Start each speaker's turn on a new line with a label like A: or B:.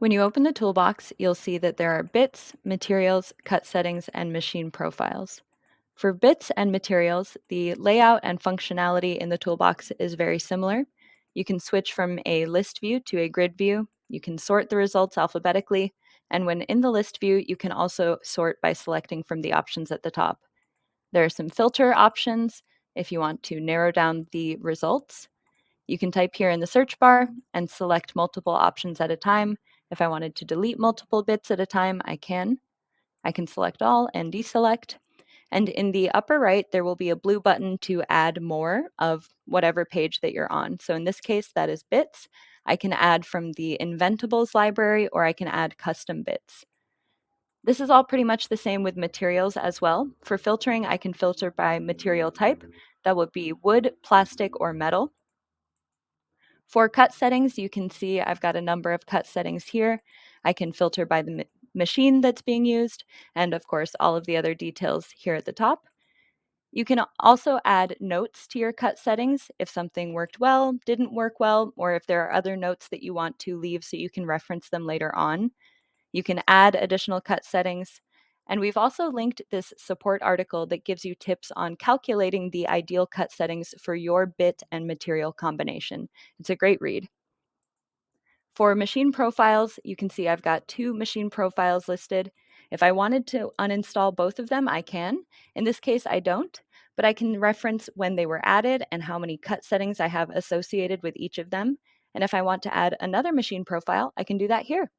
A: When you open the toolbox, you'll see that there are bits, materials, cut settings, and machine profiles. For bits and materials, the layout and functionality in the toolbox is very similar. You can switch from a list view to a grid view. You can sort the results alphabetically. And when in the list view, you can also sort by selecting from the options at the top. There are some filter options if you want to narrow down the results. You can type here in the search bar and select multiple options at a time. If I wanted to delete multiple bits at a time, I can. I can select all and deselect. And in the upper right, there will be a blue button to add more of whatever page that you're on. So in this case, that is bits. I can add from the Inventables library, or I can add custom bits. This is all pretty much the same with materials as well. For filtering, I can filter by material type. That would be wood, plastic, or metal. For cut settings, you can see I've got a number of cut settings here. I can filter by the machine that's being used, and of course, all of the other details here at the top. You can also add notes to your cut settings if something worked well, didn't work well, or if there are other notes that you want to leave so you can reference them later on. You can add additional cut settings. And we've also linked this support article that gives you tips on calculating the ideal cut settings for your bit and material combination. It's a great read. For machine profiles, you can see I've got two machine profiles listed. If I wanted to uninstall both of them, I can. In this case, I don't, but I can reference when they were added and how many cut settings I have associated with each of them. And if I want to add another machine profile, I can do that here.